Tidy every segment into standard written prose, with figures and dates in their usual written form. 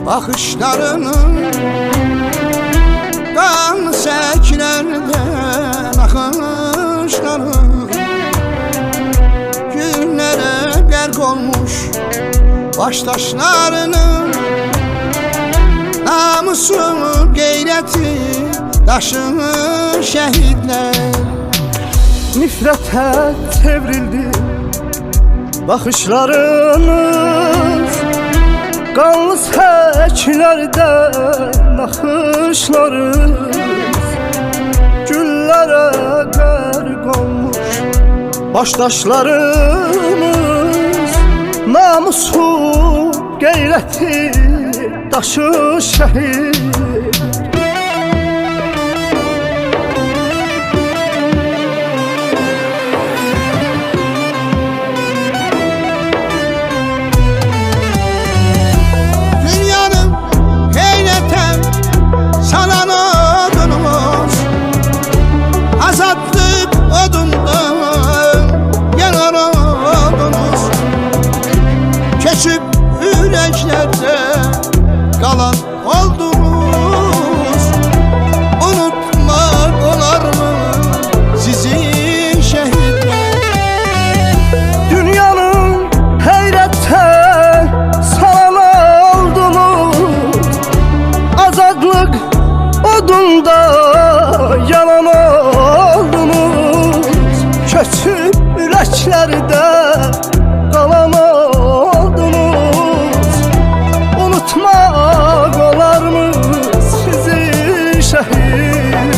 bakışlarının qan səklərdən axışları günlərə qərq olmuş başdaşlarının namusu, qeyrəti daşır şəhidlər. Nifrətə çevrildi baxışlarınız, qanlı səklərdən axışlarınız güllərə qərq olmuş başdaşlarınız namusu, qeyrəti daşır şəhid. Kalan oldunuz, unutmak olar mı sizi şehitler? Dünyanın heyrete salan oldunuz, azadlık odunda yalan oldunuz, köçüp yüreklerde kalan oldunuz. Unutmak olar mı sizi şehitler?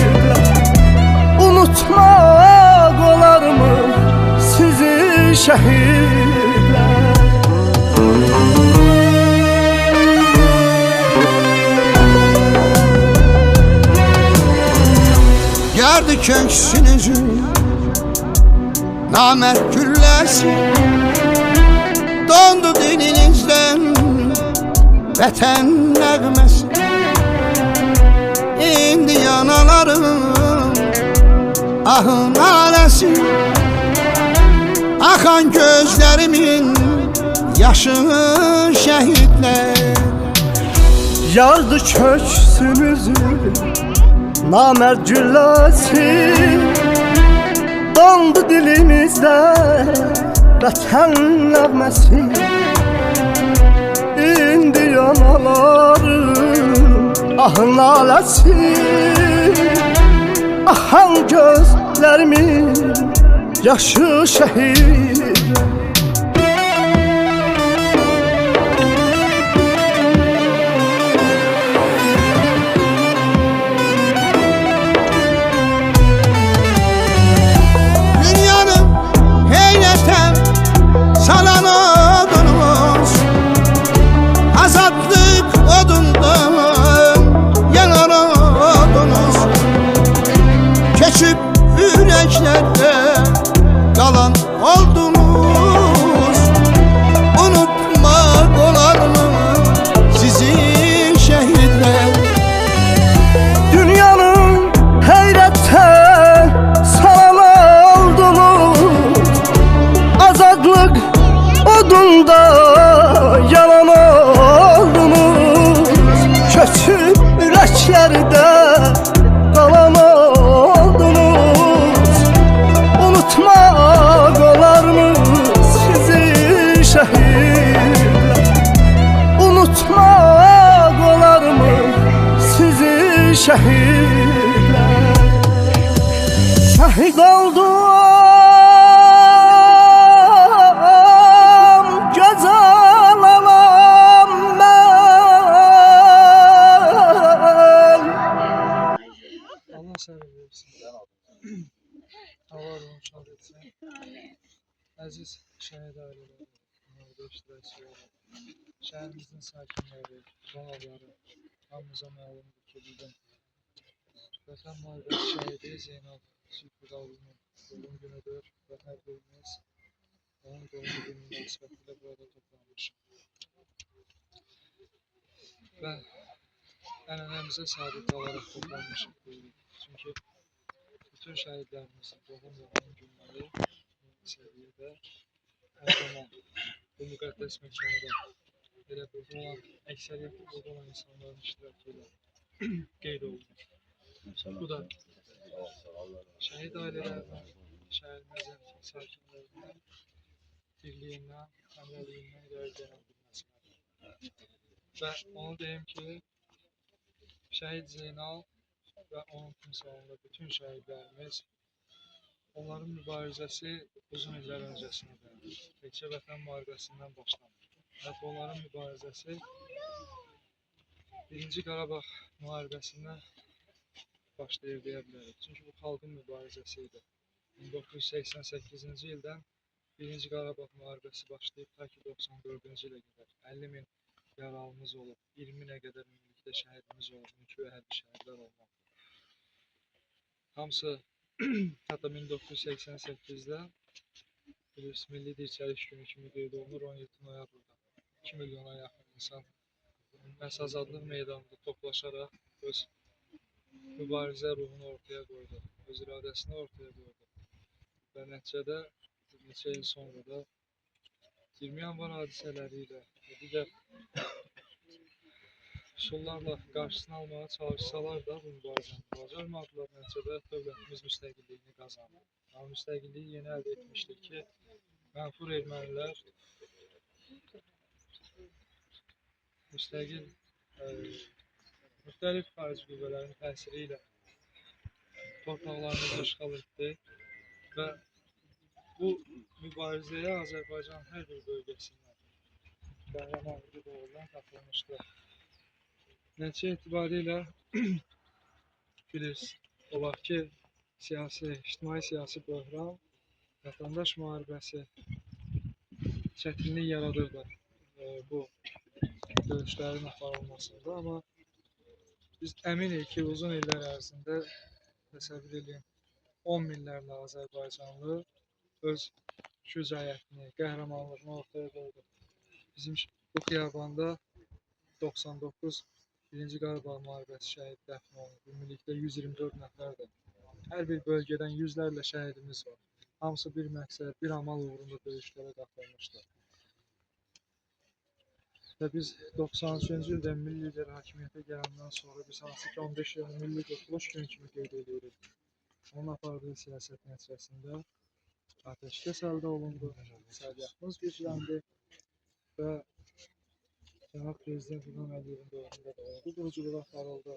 Unutmak olar mı sizi şehitler? Yardı köksünüzü namert güllesi, dondu dilinizden vətən nəğməsi. İndi yanalarım ahın aləsi, axan gözlərimin yaşı şəhidlər. Yardı köksünüzü namert gülləsi, dondu dilimizdə vətən nəğməsi. İndi yanalarım ahın aləsi, axan gözlərimin yaşı şəhid. Dünyanın heyrətə salan oldunuz, azadlık odundan yanar oldunuz, keçip yüreklerde kalan oldunuz. Unutmak olar mı sizi şehitler? Dünyanın heyrete salan oldunuz, azadlık odunda yalan oldunuz, köçüp yüreklerde kalan oldunuz. Unutmak olar mı sizi şehitler? Unutmak olar mı sizi şehitler? Şehit oldum göz alamam ben. Allah səni versin. Allah ruhunu şad etsin. Əziz şəhid ailələri, orada iştirakçıları, şəhərimizin sakinləri, qonaqları, hamımıza məlumdur ki, bugün Vətən müharibəsi şəhidi Zeynal Sülhqudalının doğum günüdür və hər birimiz onun doğum günü münasibətilə burada toplanmışıq. Və ənənəmizə sadət olaraq toplanmışıq. Çünki bütün şəhidlərimizin doğum və onun günləri səviyyədə hər zaman bu müqəddəs məkanda elə burada olan, əksəriyyəti burada olan insanların iştirakı ilə qeyd olunur. Bu da şəhid ailələrinin, şəhərimizin sakinlərindən birliyindən, həmrəyliyindən irəli gələn bir məsələdir. Və onu deyim ki, şəhid Zeynal və onun timsalında bütün şəhidlərimiz, onların mübarizəsi uzun illər öncəsinə dayanır. Təkcə vətən müharibəsindən başlamır. Hətta onların mübarizəsi 1-ci Qarabağ müharibəsindən başlayır deyə bilərik. Çünki bu xalqın mübarizəsi idi. 1988-ci ildən 1-ci Qarabağ müharibəsi başlayıb ta ki 94-cü ilə qədər 50 min yaralımız olub, 20 minə qədər ümumilikdə şəhidimiz olub, mülki və hərbi şəhidlər olmaq. Hamısı hətta 1988-də Milli Dirçəliş Günü kimi qeyd olunur 17 noyabrda. 2 milyona yaxın insan məhz azadlıq meydanında toplaşaraq öz mübarizə ruhunu ortaya qoydu, öz iradəsini ortaya qoydu. Və nəticədə bir neçə il sonra da 20 yanvar hadisələri ilə və digər üsullarla qarşısını almağa çalışsalar da bu mübarizəni bacarmadılar. Nəticədə dövlətimiz müstəqilliyini qazandı. Amma müstəqilliyi yeni əldə etmişdir ki, mənfur ermənilər müstəqil müxtəlif xarici qüvvələrin təsiri ilə torpaqlarımızı işğal etdi və bu mübarizəyə Azərbaycanın hər bir bölgəsindən qəhrəmanlığı doğrudan qatılmışdı. Nəticə etibarilə bilirsiniz, olar ki, ictimai-siyasi böhran, vətəndaş müharibəsi çətinlik yaradırdı bu döyüşlərin aparılmasında, amma biz əminik ki, uzun illər ərzində təsəvvür edin, 10 minlərlə Azərbaycanlı öz şücaətini, qəhrəmanlığını ortaya qoydu. Bizim bu xiyabanda 99 1-ci Qarabağ müharibəsi şəhid dəfn olunub. Ümumilikdə 124 nəfərdir. Hər bir bölgədən yüzlərlə şəhidimiz var. Hamısı bir məqsəd, bir amal uğrunda döyüşlərə qatılmışlar. Və biz 93-cü ildə milli lider hakimiyyətə gələndən sonra biz hansı ki 15 yıl milli qurtuluş günü kimi qeyd edirik. Onun apardığı siyasət nəticəsində ateşkəs əldə olundu, iqtisadiyyatımız gücləndi və Cənab Prezident İlham Əliyevin dövründə də ordu quruculuğu aparıldı.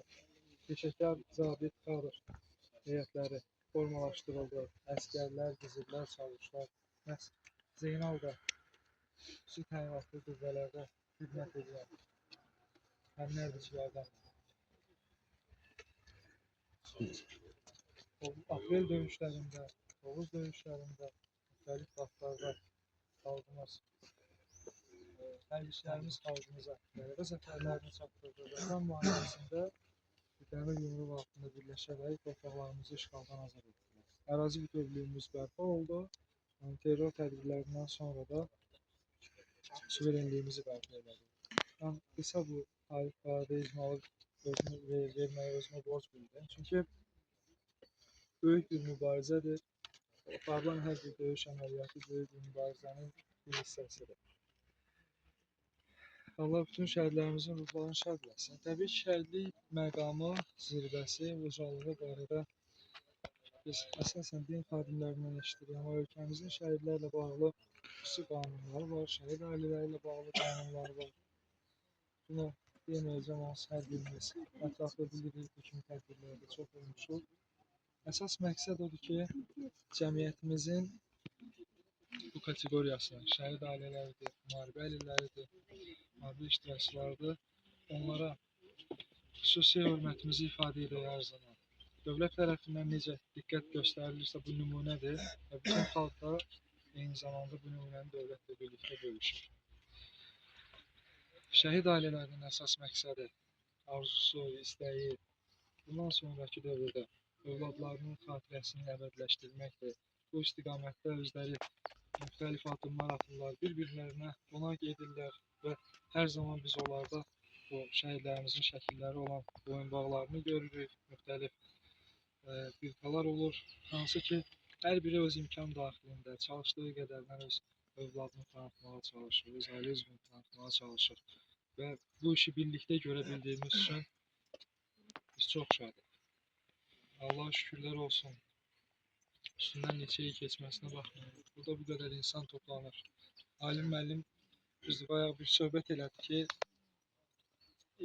Peşəkar zabit kadr heyətləri formalaşdırıldı. Əskərlər, gizirlər, çavuşlar. Məhz Zeynal da xüsusi təyinatlı qüvvələrdə xidmət edən həmin hərbçilərdən. Aprel döyüşlərində, Tovuz döyüşlərində, müxtəlif vaxtlarda xalqımız, hərbçilərimiz xalqımıza qələbə zəfərlərini çatdırdı. Vətən müharibəsində dəmir yumruq altında birləşərək torpaqlarımızı işğaldan azad etdilər. Ərazi bütövlüyümüz bərpa oldu. Terror tədbirlərindən sonra da suverenliyimizi bərpa elədik. Mən qısa bu tarix barədə icmalı verməyi özümə borc bildim. Çünki böyük bir mübarizədir. Aparılan hər bir döyüş əməliyyatı böyük bir mübarizənin bir hissəsidir. Allah bütün şəhidlərimizin ruhlarını şad etsin. Təbii ki, şəhidlik məqamı, zirvəsi, ucalığı barədə biz əsasən din xadimlərindən eşitirik. Amma ölkəmizin şəhidlərlə bağlı xüsusi qanunları var, şəhid ailələri ilə bağlı qanunları var. Bunu deməyəcəm, hansı hər birimiz ətraflı bilirik, bu kimi tədbirlərdə çox olmuşuq. Əsas məqsəd odur ki, cəmiyyətimizin bu kateqoriyasını, şəhid ailələridir, müharibə əhliləridir, müharibə iştirakçılarıdır, onlara xüsusi hörmətimizi ifadə edək hər zaman. Dövlət tərəfindən necə diqqət göstərilirsə bu nümunədir və bütün xalq da eyni zamanda bu nümunəni dövlətlə birlikdə bölüşür. Şəhid ailələrinin əsas məqsədi, arzusu, istəyi bundan sonraki dövrdə övladlarının xatirəsini əbədiləşdirməkdir. Bu istiqamətdə özləri müxtəlif addımlar atırlar, bir-birlərinə qonaq edirlər və hər zaman biz onlarda bu şəhidlərimizin şəkilləri olan boyunbağlarını görürük, müxtəlif birtalar olur. Hansı ki, hər biri öz imkan daxilində çalışdığı qədərdən öz övladını tanıtmağa çalışır, öz ailə üzvünü tanıtmağa çalışır. və bu işi birlikdə görə bildiyimiz üçün biz çox şadıq. Allah şükürlər olsun. Üstündən neçə il keçməsinə baxmayaraq, burada bu qədər insan toplanır. Alim müəllim biz bayaq bir söhbət elədik ki,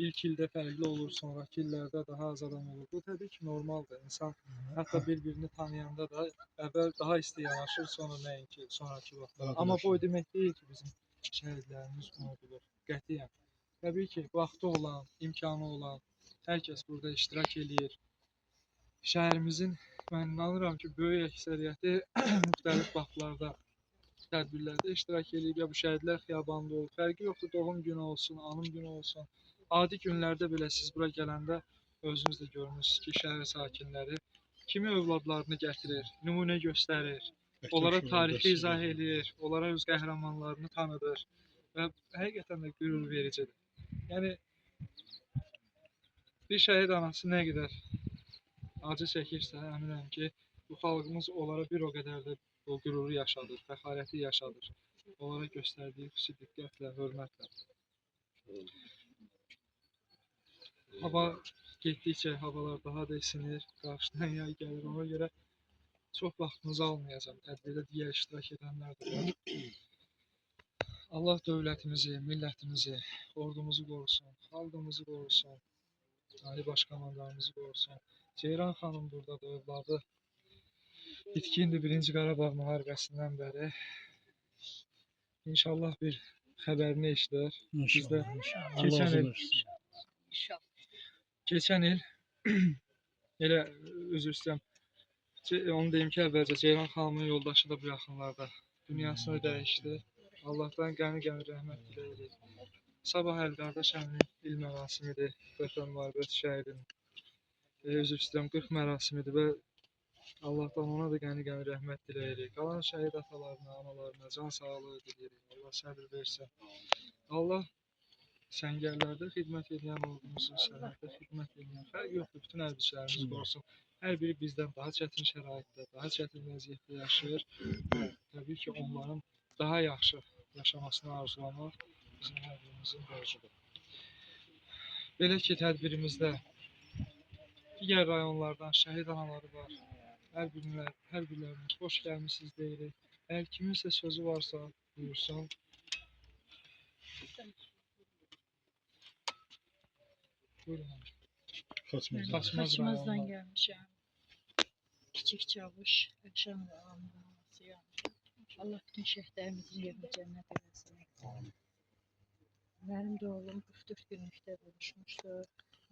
ilk ildə fərqli olur, sonraki illərdə daha az adam olur. Bu təbii ki, normaldır. İnsan hətta bir-birini tanıyanda da əvvəl daha isti yanaşır, sonra nəinki, sonraki vaxtlar. Amma bu o demək deyil ki, bizim şəhidlərimiz unudulur. Qətiyyən. Təbii ki, vaxtı olan, imkanı olan hər kəs burada iştirak eləyir. Şəhərimizin mən inanıram ki, böyük əksəriyyəti müxtəlif vaxtlarda tədbirlərdə iştirak eləyib. Ya bu şəhidlər xiyabanında olur. Fərqi yoxdur, doğum günü olsun, anım günü olsun. Adi günlərdə belə siz bura gələndə özünüz də görmüsünüz ki, şəhər sakinləri kimi övladlarını gətirir, nümunə göstərir, onlara tarixi izah edir, onlara öz qəhrəmanlarını tanıdır və həqiqətən də qürur vericidir. Yəni bir şəhid anası nə qədər acı çəkirsə, əminəm ki, bu xalqımız onlara bir o qədər də o qüruru yaşadır, fəxarəti yaşadır. Onlara göstərdiyi xüsusi diqqətlə, hörmətlə. Hava getdikcə havalar daha da isinir, qarşıdan yay gəlir. Ona görə çox vaxtınızı almayacağım. Tədbirdə digər iştirak edənlər də var. Allah dövlətimizi, millətimizi, ordumuzu qorusun, xalqımızı qorusun, Ali Baş Komandanımızı qorusun. Ceyran xanım buradadır, övladı itkindir 1-ci Qarabağ müharibəsindən bəri. İnşallah bir xəbərini eşidər. Bizdə keçən il elə üzr istəyirəm. Onu deyim ki, əvvəlcə Ceyran xanımın yoldaşı da bu yaxınlarda dünyasını dəyişdi. Allahdan qəni-qəni rəhmət diləyirik. Sabah Əl-Qardaş əminin il mərasimidir. Vətən müharibəsi şəhidinin. Üzr istəyirəm, 40 mərasimidir və Allahdan ona da qəni-qəni rəhmət diləyirik. Qalan şəhid atalarına, analarına can sağlığı diləyirik. Allah səbir versin. Allah səngərlərdə xidmət edən ordumuzu, sərhəddə xidmət edən, fərq yoxdur, bütün hərbiçilərimiz qorusun. Hər biri bizdən daha çətin şəraitdə, daha çətin vəziyyətdə yaşayır. Təbii ki, onların daha yaxşı yaşamasını arzulamaq bizim hər birimizin borcudur. Belə ki, tədbirimizdə digər rayonlardan şəhid anaları var. Hər birilərinə xoş gəlmisiniz deyirik. Əgər kiminsə sözü varsa, buyursun. Buyurun. Xaçmazdan gəlmişəm. Kiçik Çavuş, Əlşən və Amir anasıyam. Allah bütün şəhidlərimizin yerini cənnət eləsin. Mənim də oğlum 44 günlükdə vuruşmuşdu.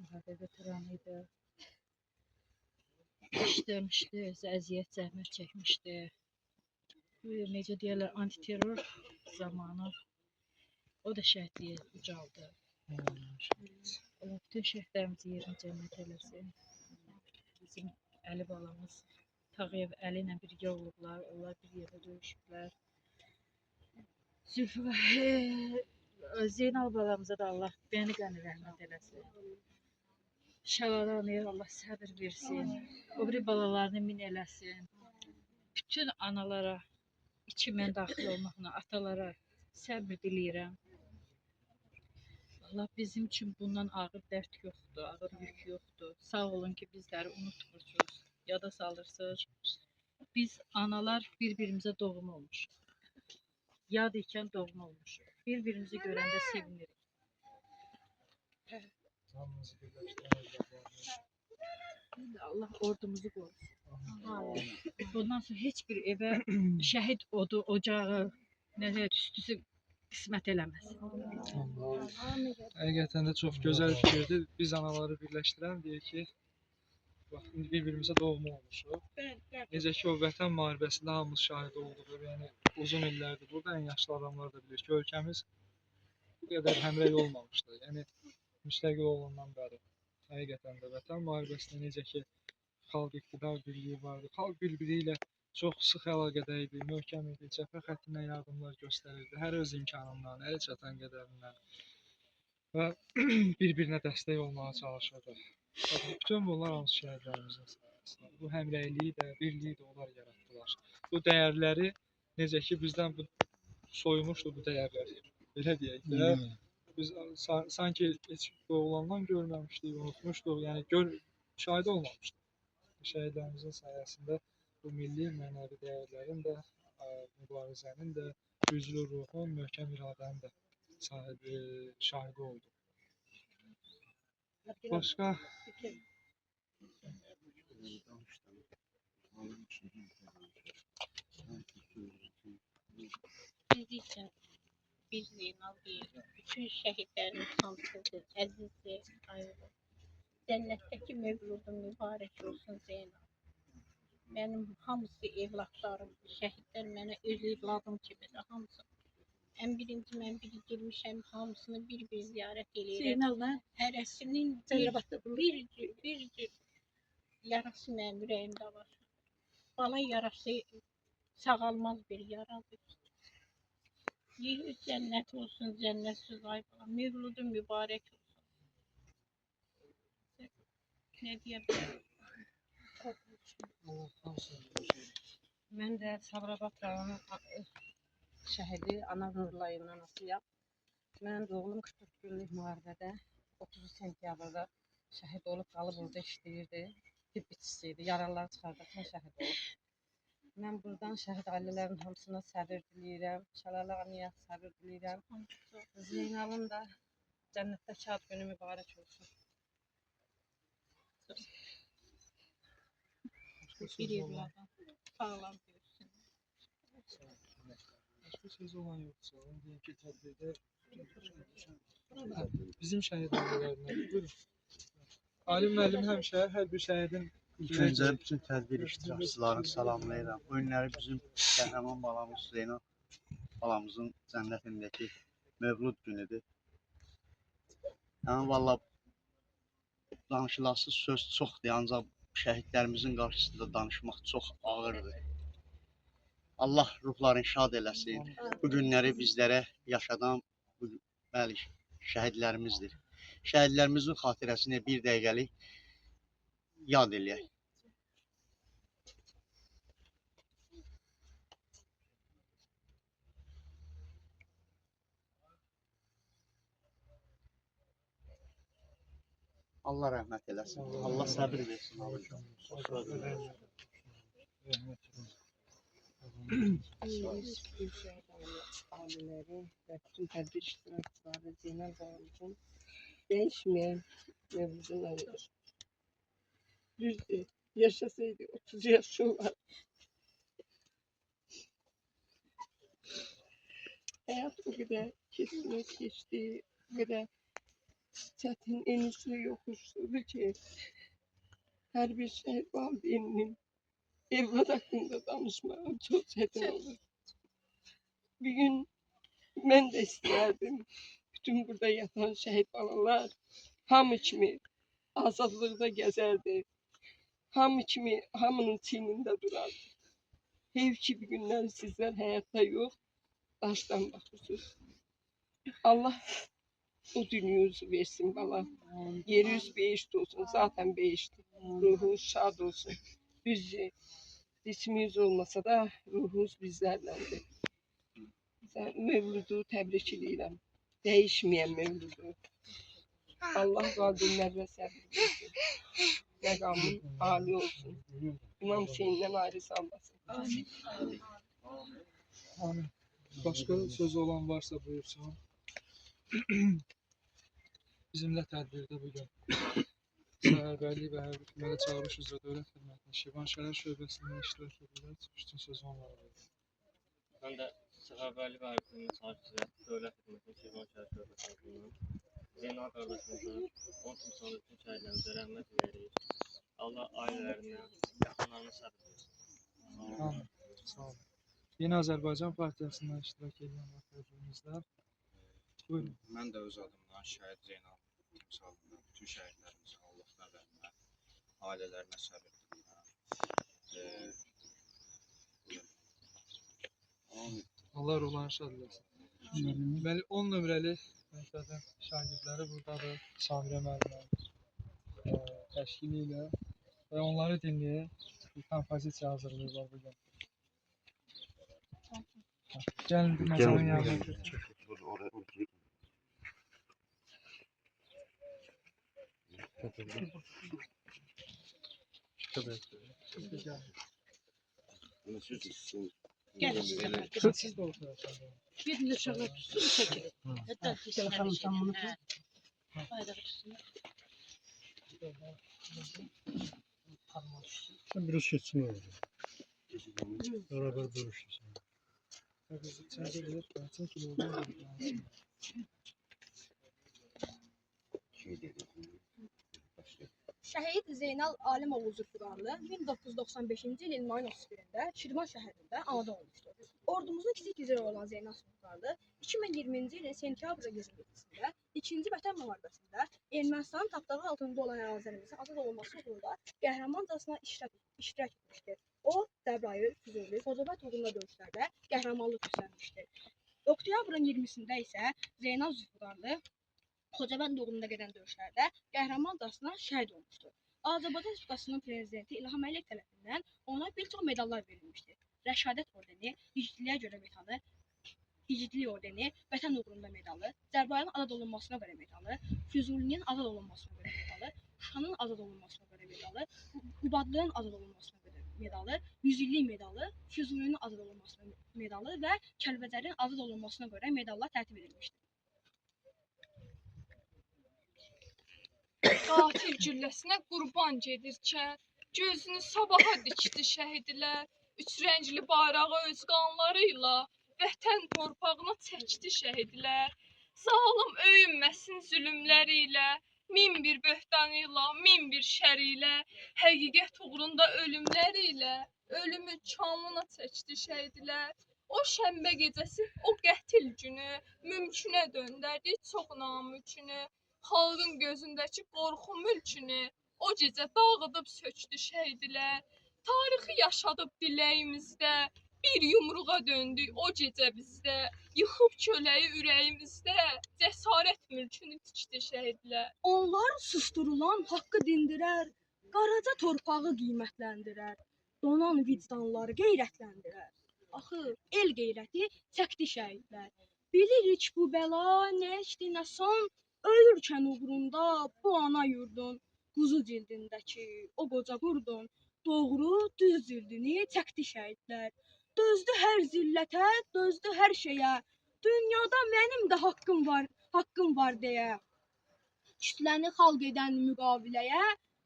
Müharibə veteranı idi. İşləmişdi, əziyyət, zəhmət çəkmişdi. Necə deyirlər, antiterror zamanı o da şəhidliyə ucaldı. Allah bütün şəhidlərimizin yerini cənnət eləsin. Bizim Əli balamız Tağıyev Əli ilə birgə olublar. Onlar bir yerdə döyüşüblər. Zeynal balamıza da Allah qəni-qəni rəhmət eləsin. Şəlalanıya Allah səbir versin. O biri balalarını min eləsin. Bütün analara, içimən daxil olmaqla atalara səbir diləyirəm. Allah bizim üçün bundan ağır dərd yoxdur, ağır yük yoxdur. Sağ olun ki, bizləri unutmursunuz, yada salırsınız. Biz analar bir-birimizə doğum olmuşuq. Yad ikən doğum olmuşuq. Bir-birimizi görəndə sevinirik. Allah ordumuzu qorusun. Bundan sonra heç bir evə şəhid odu, ocağı, nəzər üstüsü qismət eləməz. Həqiqətən də çox gözəl fikirdir. Biz anaları birləşdirən deyir ki, bax, indi bir-birimizə doğma olmuşuq. Necə ki, o vətən müharibəsində hamımız şahid olduq. Yəni, uzun illərdir burada ən yaşlı adamlar da bilir ki, ölkəmiz bu qədər həmrəy olmamışdı. Yəni, müstəqil olandan bəri. Həqiqətən də vətən müharibəsində necə ki, xalq iqtidar birliyi vardı. Xalq bir-biri ilə çox sıx əlaqədə idi, möhkəm idi, cəbhə xəttindən yardımlar göstərirdi. Hər öz imkanından, əli çatan qədərindən və bir-birinə dəstək olmağa çalışırdı. Bütün bunlar hansı şəhidlərimizin sayəsində. Bu həmrəyliyi də, birliyi də onlar yaratdılar. Bu dəyərləri necə ki, bizdən soyumuşdu bu dəyərləri. Belə deyək də. Biz sanki heç doğulandan görməmişdik, unutmuşduq. Yəni şahid olmamışdıq. Şəhidlərimizin sayəsində bu milli mənəvi dəyərlərin də, mübarizənin də, güclü ruhun, möhkəm iradənin də şahidi oldu. Başqa Bizim biz Zeynal deyir. Bütün şəhidlərimiz hamısıdır. Əzizdir, ayrı. Cənnətdəki mövludun mübarək olsun Zeynal. Mənim hamısı evlatlarım, şəhidlər mənə öz evladım kimidir, hamısı. Ən birinci mən biri girmişəm, hamısını bir-bir ziyarət edirəm. Zeynal nə? Hərəsinin bir cür yarası mənim ürəyimdə var. Bala yarası sağalmaz bir yaradır. Yeri cənnət olsun, cənnətsiz ay bala. Mövludun mübarək olsun. Nə deyə bilərəm? Allah olsun. Mən də Sabirabad rayonu şəhidi Ana Nurlayın anasıyam. Mənim oğlum 44 günlük müharibədə 30 sentyabrda şəhid olub qalıb orada işləyirdi. Tibb işçisi idi. Yaralıları çıxardarkən şəhid olub. Mən buradan şəhid ailələrin hamısına səbir diləyirəm. Şəlalə anıya səbir diləyirəm. Zeynalın da cənnətdə şad günü mübarək olsun. Bir evladım sağlam görsün. Başqa söz olan yoxsa, onu deyim ki, tədbirdə bizim şəhid ailələrindən. Buyurun. Ali müəllim həmişə hər bir şəhidin İlk öncə bütün tədbir iştirakçılarını salamlayıram. Bu günləri bizim qəhrəman balamız Zeynal balamızın cənnətindəki mövlud günüdür. Yəni valla danışılası söz çoxdur, ancaq şəhidlərimizin qarşısında danışmaq çox ağırdır. Allah ruhlarını şad eləsin. Bu günləri bizlərə yaşadan bəli şəhidlərimizdir. Şəhidlərimizin xatirəsini bir dəqiqəlik yad eləyək. Allah rəhmət eləsin. Allah səbir versin. Aileleri ve bütün tedbir iştirakçıları Zeynel Bayram'ın değişmeyen mevzudun arıyor. Düzdür. Yaşasaydı 30 yaşı var. Hayat o kadar kesinlik geçti, o kadar çetin enişli yokuşluydu ki her bir şey valideynin evlat hakkında danışmaya çok çetin olur. Bir gün ben de isterdim bütün burada yatan şehit balalar hamı kimi azadlıkta gezerdi. Hamı kimi hamının çiğninde durardı. Heyf ki bir günler sizler hayatta yok, taştan bakıyorsunuz. Allah o dünyayı versin bala. Yeri yüz beyiş olsun, zaten beyişti. Ruhunuz şad olsun. Düzce cismimiz olmasa da ruhunuz bizlerlendi. Mevludu tebrik edirəm. Değişmeyen mevludu. Allah valideynlerine səbir versin. Məqamın âli olsun. İmam Hüseynindən ayrı salmasın. Amin. Başqa söz olan varsa buyursun. Bizimlə tədbirdə bugün Səhərbərlik və Hərbi Kümələ Çağırış üzrə Dövlət Xidmətinin Şirvan şəhər şöbəsində iştirak edirlər. Bütün sözü onlara verir. Mən də Səhərbərlik və Hərbi Kümələ Çağırış üzrə Dövlət Xidmətinin Şirvan şəhər şöbəsindən Zeynal qardaşımıza, onun timsalında bütün şəhidlərimizə rəhmət edirik. Allah ailələrinə, yaxınlarına səbir versin. Amin. Sağ olun. Yeni Azərbaycan Partiyasından iştirak edən vətəndaşlarımızda. Buyurun. Mən də öz adımdan şəhid Zeynal timsalında bütün şəhidlərimizə Allahına rəhmət, ailələrinə səbir diləyirəm. Allah ruhlarını şad eləsin. Deməli 10 nömrəli məktəbin şagirdləri buradadır. Samirə müəllimə təşkili ilə və onları dinləyək. Bir kompozisiya hazırlayırlar bugün. Gəlin bir masanın yanına. Gəl sizə. Siz də oturasınız. Bir nişanı tutsun çəkilir. Hətta bayrağı tutsun. Sen biraz geçsin orada. Beraber bölüşürsün. Tabii sen de bilir, ben çünkü yoldan geldim. Şəhid Zeynal Alimoğlu Zülfüqarlı 1995-ci ilin mayın 31-də Şirvan şəhərində anadan olmuşdur. Ordumuzun kiçik lideri olan Zeynal Zülfüqarlı 2020-ci ilin sentyabr 27-sində 2-ci Vətən müharibəsində Ermənistanın tapdağı altında olan ərazilərimizin azad olunması uğrunda qəhrəmancasına iştirak etmişdir. O, Cəbrayıl, Füzuli, Xocavənd uğrunda döyüşlərdə qəhrəmanlıq göstərmişdir. Oktyabrın 20-sində isə Zeynal Zülfüqarlı Xocavənd uğrunda gedən döyüşlərdə qəhrəmancasına şəhid olmuşdur. Azərbaycan Respublikasının prezidenti İlham Əliyev tərəfindən ona bir çox medallar verilmişdir. Rəşadət ordeni, igidliyə görə medalı, igidlik ordeni, Vətən uğrunda medalı, Cəbrayılın azad olunmasına görə medalı, Füzulinin azad olunmasına görə medalı, Şuşanın azad olunmasına görə medalı, Qubadlının azad olunmasına görə medalı, 100 illik medalı, Füzulinin azad olunmasına medalı və Kəlbəcərin azad olunmasına görə medallar tərtib edilmişdir. Qatil gülləsinə qurban gedirkən, gözünü sabaha dikdi şəhidlər, üç rəngli bayrağı öz qanlarıyla, vətən torpağına çəkdi şəhidlər. Zalım öyünməsin zülümləri ilə, min bir böhtanı ilə, min bir şəri ilə, həqiqət uğrunda ölümləri ilə, ölümü çamına çəkdi şəhidlər. O şənbə gecəsi, o qətil günü, mümkünə döndərdi çox namümkünü. Xalqın gözündəki qorxu mülkünü o gecə dağıdıb sökdü şəhidlər. Tarixi yaşadıb diləyimizdə, bir yumruğa döndük o gecə bizdə. Yıxıb köləyi ürəyimizdə, cəsarət mülkünü tikdi şəhidlər. Onlar susturulan haqqı dindirər, qaraca torpağı qiymətləndirər, donan vicdanları qeyrətləndirər. Axı el qeyrəti çəkdi şəhidlər. Bilirik bu bəla nə eşdi nə son, ölürkən uğrunda bu ana yurdun, quzu cildindəki o qoca qurdun, doğru düz cildini çəkdi şəhidlər. Dözdü hər zillətə, dözdü hər şeyə, dünyada mənim də haqqım var deyə. Kütləni xalq edən müqaviləyə,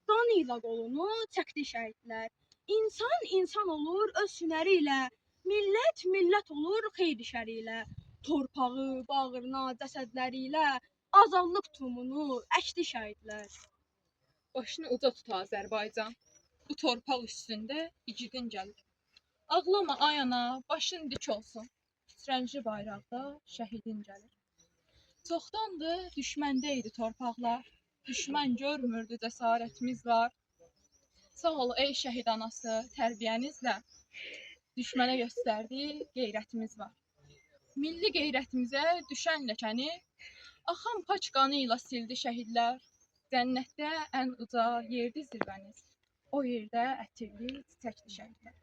qanı ilə qolunu çəkdi şəhidlər. İnsan insan olur öz hünəri ilə, millət millət olur xeyri şəri ilə. Torpağı, bağrına, cəsədləri ilə azadlıq tumunu əkdi şəhidlər. Başını uca tut Azərbaycan, bu torpaq üstündə igidin gəlir. Ağlama ay ana, başın dik olsun, rəngli bayraqda şəhidin gəlir. Çoxdandır düşməndə idi torpaqlar, düşmən görmürdü cəsarətimiz var. Sağ ol ey şəhid anası, tərbiyənizlə düşmənə göstərdiyi qeyrətimiz var. Milli qeyrətimizə düşən ləkəni axan paç qanı ilə sildi şəhidlər. Cənnətdə ən uca yerdi zirvəniz. O yerdə ətirli çiçəkli şəhidlər.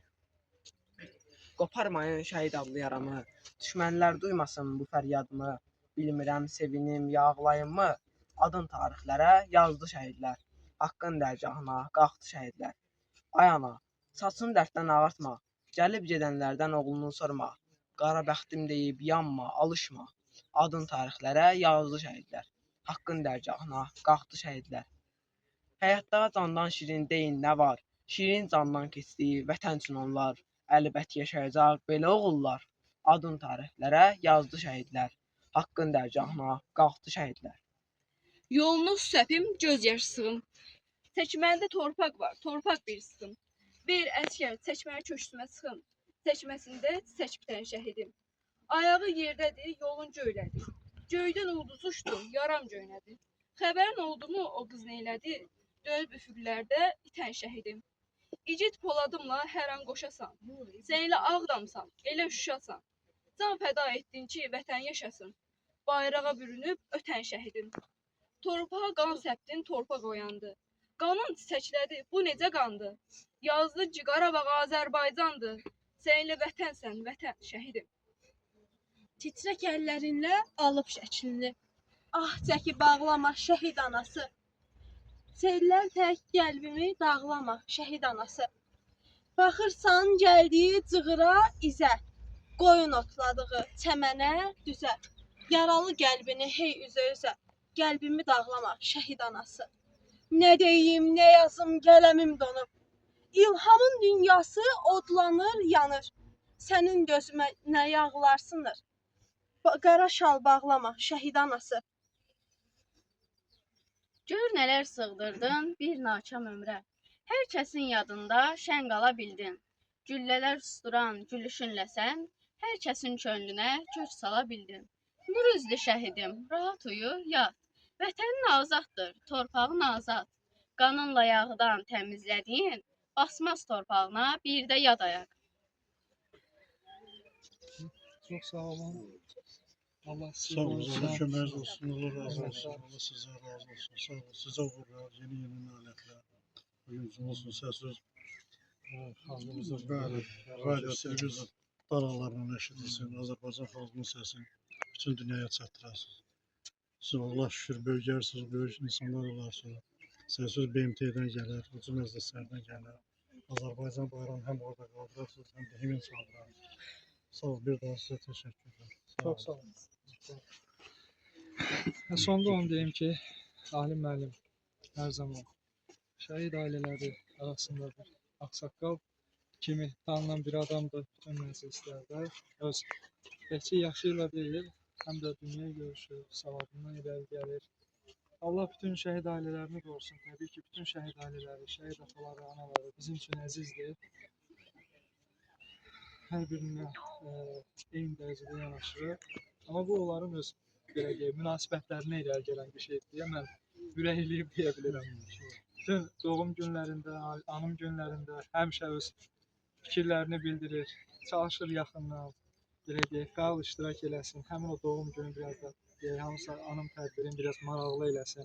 Qoparmayın şəhid adlı yaramı, düşmənlər duymasın bu fəryadımı. Bilmirəm sevinim, yağlayım mı? Adın tarixlərə yazdı şəhidlər. Haqqın dərgahına qalxdı şəhidlər. Ay ana, saçını dərddən ağartma, gəlib gedənlərdən oğlunu sorma. Qara bəxtim deyib yanma, alışma. Adın tarixlərə yazdı şəhidlər. Haqqın dərgahına qalxdı şəhidlər. Həyatda candan şirin deyin nə var? Şirin candan keçdi vətən üçün onlar. Əlbət yaşayacaq belə oğullar. Adın tarixlərə yazdı şəhidlər. Haqqın dərgahına qalxdı şəhidlər. Yolunuz səpim, göz yaşsın. Çəkməndə torpaq var, torpaq bir sıxım. Bir əskər çəkməyə köşkümə çıxım. Çəkməsində çiçək bitən şəhidim. Ayağı yerdədir, yolun göylədir. Göydən ulduz uçdu, yaram göynədi. Xəbərin oldu mu o qız neylədi? Döyüb üfüqlərdə itən şəhidim. İgid poladımla hər an qoşasan. Sən elə Ağdamsan, elə Şuşasan. Can fəda etdin ki, vətən yaşasın. Bayrağa bürünüb ötən şəhidim. Torpağa qan səpdin, torpaq oyandı. Qanın çiçəklədi, bu necə qandı? Yazdı ki, Qarabağ Azərbaycandır. Sən elə vətənsən, vətən şəhidim. Titrək əllərinlə alıb şəklini. Ah çəkib bağlama şəhid anası. Sellər tək qəlbimi dağlama, şəhid anası. Baxırsan gəldiyi cığıra izə, qoyun otladığı çəmənə düzə. Yaralı qəlbini hey üzə-üzə, qəlbimi dağlama, şəhid anası. Nə deyim, nə yazım, qələmim donub. İlhamın dünyası odlanır, yanır. Sənin gözümə nə yağlar sınır. Qara şal bağlama, şəhid anası. Gör nələr sığdırdın bir nakam ömrə. Hər kəsin yadında şən qala bildin. Güllələr susturan gülüşünlə sən, hər kəsin könlünə kök sala bildin. Nur üzlü şəhidim, rahat uyu, yat. Vətənin azaddır, torpağın azad. Qanınla yağdan təmizlədiyin, basmaz torpağına bir də yad ayaq. Çox sağ olun. Allah sizi Sağ olun, qorusun. Allah köməyiniz olsun, Allah razı olsun, Allah sizə razı olsun. Sağ olun, sizə uğurlar, yeni nailiyyətlər. Bugün olsun, səssiz xalqımızda bəli, radio, televizyon dalalarla eşidilsin, Azərbaycan xalqının səsini bütün dünyaya çatdırasınız. Siz Allah şükür böyükərsiniz, böyük insanlar olarsınız. Səssiz BMT-dən gələr, ucu məclislərdən gələr. Azərbaycan bayrağını həm orada qaldırarsınız, həm də həmin çaldırırsınız. Sağ ol, bir daha sizə təşəkkürlər. Çox sağ olun. Sonda onu deyim ki, alim müəllim hər zaman şəhid ailələri arasında bir ağsaqqal kimi tanınan bir adamdır bütün məclislərdə. Öz təkcə yaşı ilə deyil, həm də dünya görüşü, savadından irəli gəlir. Allah bütün şəhid ailələrini qorusun. Təbii ki, bütün şəhid ailələri, şəhid ataları, anaları bizim üçün əzizdir. Hər birinə eyni dərəcədə yanaşırıq. Amma bu onların öz münasibətlərinə irəli gələn bir şeydir deyə mən ürəkləyib deyə bilirəm. Bütün doğum günlərində, anım günlərində həmişə öz fikirlərini bildirir, çalışır yaxından, qal iştirak eləsin. Həmin o doğum günü biraz da hansısa anım tədbirini biraz maraqlı eləsin.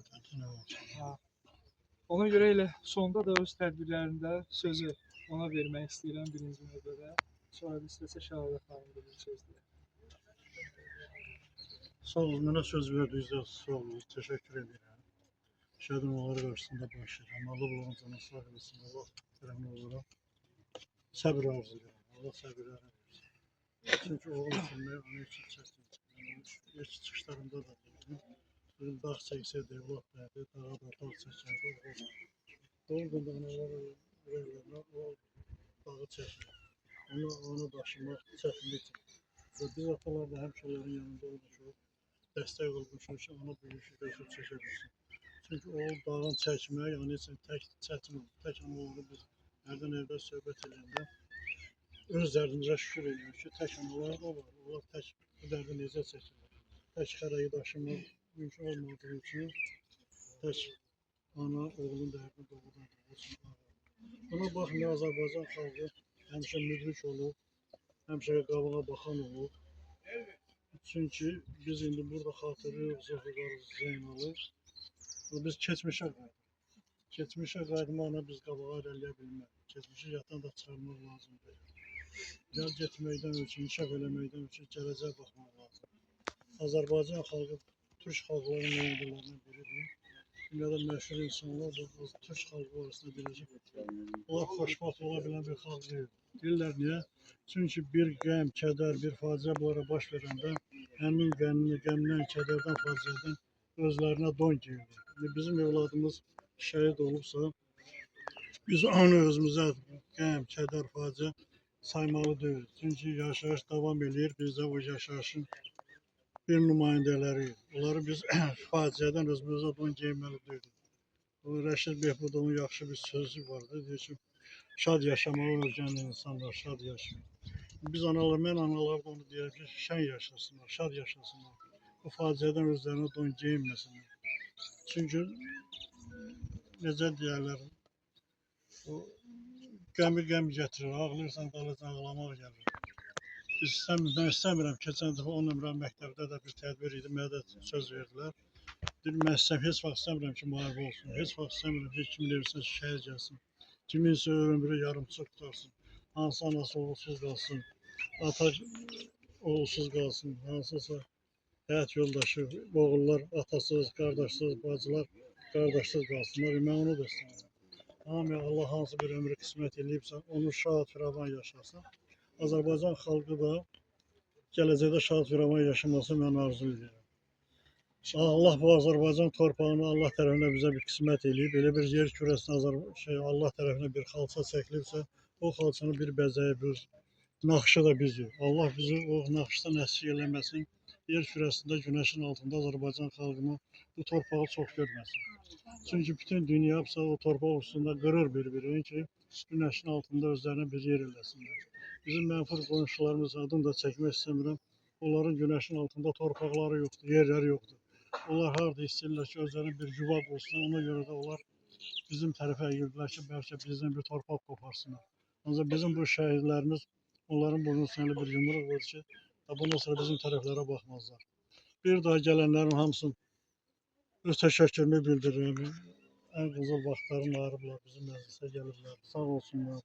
Ona görə elə sonda da öz tədbirlərində sözü ona vermək istəyirəm birinci növbədə. Sonra da istəsə Şəhadət xanım bir söz deyək. Sağ olun, mənə söz verdiyinizdə sağ olun, təşəkkür edirəm. Şəhidin onları qarşısında başlayıram. Allah onların canını sağ eləsin, Allah rəhmə olaraq. Səbir arzu edirəm, Allah səbirlər versin. Çünki oğul itirmək onun üçün çətindir. İlk çıxışlarımda da dedim. Dedim, dağ çəksə devlat verdi, dağa da dağ çəkərdi. Doğum gündə analar ürəklərinə o dağı çəkir. Onu daşımaq çətinlikdir. Biz atalar da həmşələrin yanında olmuşuq. Dəstək olmuşuq ki, ona bu işi gözü çəkə bilsin. Çünki o dağın çəkmək, onun üçün tək çətin olur. Tək analarını biz hərdən evdə söhbət edəndə öz dərdimizə şükür ediyoruz ki, tək analar da var. Onlar tək bu dərdi necə çəkirlər. Tək xərəyi daşımaq mümkün olmadığı üçün tək ana oğlun dərdini doğudan olsun. Buna baxmayaraq Azərbaycan xalqı həmişə müdrik olub, həmişə qabağa baxan olub. Çünki biz indi burada xatırlıyoruz Zəfəqarız Zeynalı. Biz keçmişə qayıdıq. Keçmişə qayıtmaqla biz qabağa irəliləyə bilmərik. Keçmişi yaddan da çıxarmaq lazımdır. Gəl getməkdən üçün, inkişaf eləməkdən üçün gələcəyə baxmaq lazımdır. Azərbaycan xalqı Türk xalqlarının nümayəndələrindən biridir. Dünyada məşhur insanlar bu Türk xalqı arasında birləşib. Onlar xoşbəxt ola bilən bir xalq deyil. Deyirlər niyə? Çünki bir qəm, kədər, bir faciə bunlara baş verəndə həmin qəmdən, kədərdən, faciədən özlərinə don giyirdi. Bizim evladımız şəhid olubsa, biz onu özümüzə qəm, kədər, faciə saymalı deyilik. Çünki yaşayış davam edir, biz də o yaşayışın bir nümayəndələriyik. Onları biz faciədən özümüzə don giyməli deyilik. Rəşid Behbudovun yaxşı bir sözü vardı, deyir ki, şad yaşamağı öyrənən insanlar şad yaşayır. Biz analar, mən analar da onu deyirəm ki, şən yaşasınlar, şad yaşasınlar. Bu faciədən özlərinə don geyinməsinlər. Çünki necə deyərlər, qəmi qəm gətirir, ağlayırsan qalıcı ağlamaq gəlir. Mən istəmirəm, keçən dəfə 10 nömrə məktəbdə də bir tədbir idi, mənə də söz verdilər. Dedim, mən heç vaxt istəmirəm ki, müharibə olsun, heç vaxt istəmirəm ki, kimin evirsə şəhid gəlsin. Kiminsə ömrü yarımçıq tutarsın, hansı anası oğulsuz qalsın, ata oğulsuz qalsın, hansısa həyat yoldaşı, oğullar atasız, qardaşsız, bacılar qardaşsız qalsınlar. Mən onu da istəyirəm. Hamıya Allah hansı bir ömrü qismət eləyibsə, onu şad firavan yaşasın. Azərbaycan xalqı da gələcəkdə şad firavan yaşamasını mən arzu edirəm. Allah bu Azərbaycan torpağını Allah tərəfindən bizə bir qismət eləyib. Elə bir yer kürəsində Allah tərəfindən bir xalça çəkilibsə, o xalçanı bir bəzəyi, bir naxışı da bizik. Allah bizi o naxışdan əsir eləməsin. Yer kürəsində, günəşin altında Azərbaycan xalqını bu torpağı çox görməsin. Çünki bütün dünya o torpaq üstündə qırır bir-birini ki, günəşin altında özlərinə bir yer eləsinlər. Bizim mənfur qonşularımız adını da çəkmək istəmirəm. Onların günəşin altında torpaqları yoxdur, yerləri yoxdur. Onlar harada istəyirlər ki, özlərinə bir yuva qursun, ona görə də onlar bizim tərəfə əyildilər ki, bəlkə bizdən bir torpaq qoparsınlar. Ancaq bizim bu şəhidlərimiz onların burnunun üstünə bir yumruq vurur ki, bundan sonra bizim tərəflərə baxmazlar. Bir daha gələnlərin hamısını öz təşəkkürümü bildirirəm. Ən qızıl vaxtlarını ayırıblar, bizim məclisə gəliblər. Sağ olsunlar.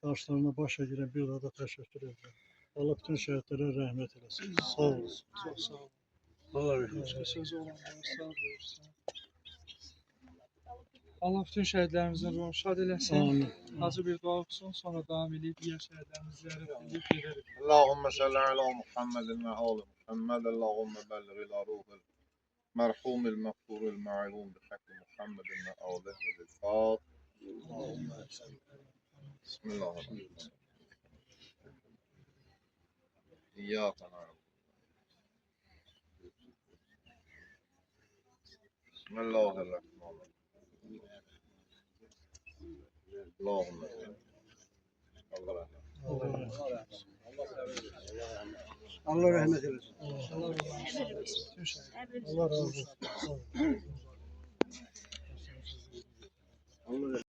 Qarşılarına baş əyirəm, bir daha da təşəkkür edirəm. Allah bütün şəhidlərə rəhmət eləsin. Sağ olsun. Çox sağ ol. Allah rəhmət eləsin. Sözü olanlara sağ buyursun. Allah bütün şəhidlərimizin ruhunu şad eləsin. Amin. Hacı bir dua oxusun, sonra davam edib digər şəhidlərimizi ziyarət edib gedərik. Allahümme salli ala Muhammedin ve ali Muhammed. Allahümme bellir ila ruhil merhumil mağfuril ma'lum bi hakkı Muhammedin ve alihi ve bil-fat. Bismillahirrahmanirrahim. İyyâke na'budu. Bismillahirrahmanirrahim. Allahümme Allah rahmet. Allah rəhmət eləsin. Allah razı olsun. Allah razı olsun.